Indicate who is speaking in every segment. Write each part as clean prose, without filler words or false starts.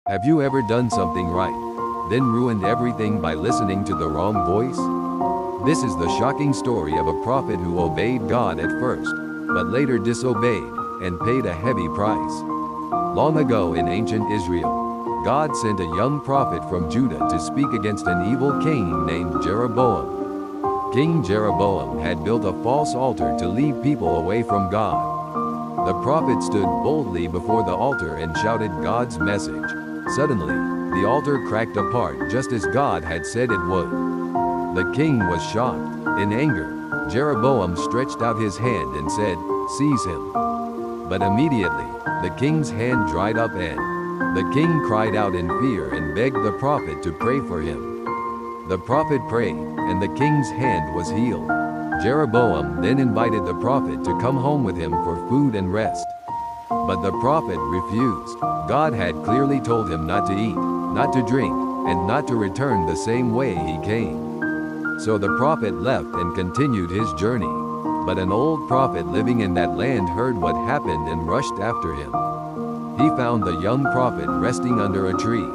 Speaker 1: Have you ever done something right, then ruined everything by listening to the wrong voice? This is the shocking story of a prophet who obeyed God at first, but later disobeyed, and paid a heavy price. Long ago in ancient Israel, God sent a young prophet from Judah to speak against an evil king named Jeroboam. King Jeroboam had built a false altar to lead people away from God. The prophet stood boldly before the altar and shouted God's message. Suddenly, the altar cracked apart just as God had said it would. The king was shocked. In anger, Jeroboam stretched out his hand and said, "Seize him." But immediately, the king's hand dried up and the king cried out in fear and begged the prophet to pray for him. The prophet prayed, and the king's hand was healed. Jeroboam then invited the prophet to come home with him for food and rest. But the prophet refused. God had clearly told him not to eat, not to drink, and not to return the same way he came. So the prophet left and continued his journey. But an old prophet living in that land heard what happened and rushed after him. He found the young prophet resting under a tree.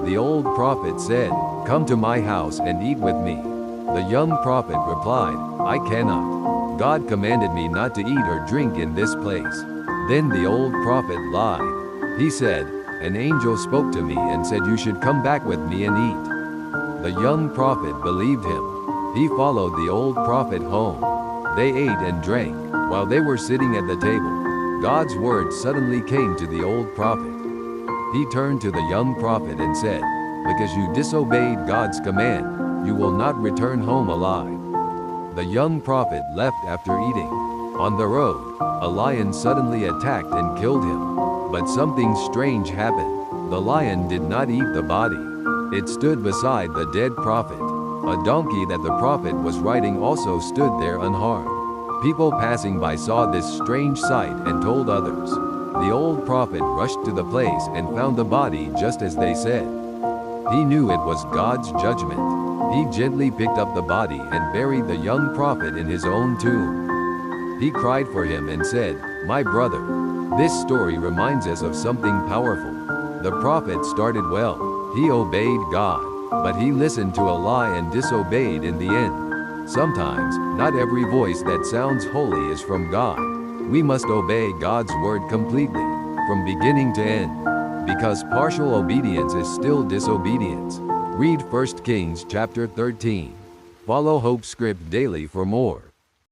Speaker 1: The old prophet said, "Come to my house and eat with me." The young prophet replied, "I cannot. God commanded me not to eat or drink in this place." Then the old prophet lied. He said, "An angel spoke to me and said you should come back with me and eat." The young prophet believed him. He followed the old prophet home. They ate and drank. While they were sitting at the table, God's word suddenly came to the old prophet. He turned to the young prophet and said, "Because you disobeyed God's command, you will not return home alive." The young prophet left after eating. On the road, a lion suddenly attacked and killed him. But something strange happened. The lion did not eat the body. It stood beside the dead prophet. A donkey that the prophet was riding also stood there unharmed. People passing by saw this strange sight and told others. The old prophet rushed to the place and found the body just as they said. He knew it was God's judgment. He gently picked up the body and buried the young prophet in his own tomb. He cried for him and said, "My brother." This story reminds us of something powerful. The prophet started well. He obeyed God, but he listened to a lie and disobeyed in the end. Sometimes, not every voice that sounds holy is from God. We must obey God's word completely, from beginning to end, because partial obedience is still disobedience. Read 1 Kings chapter 13. Follow Hope Script daily for more.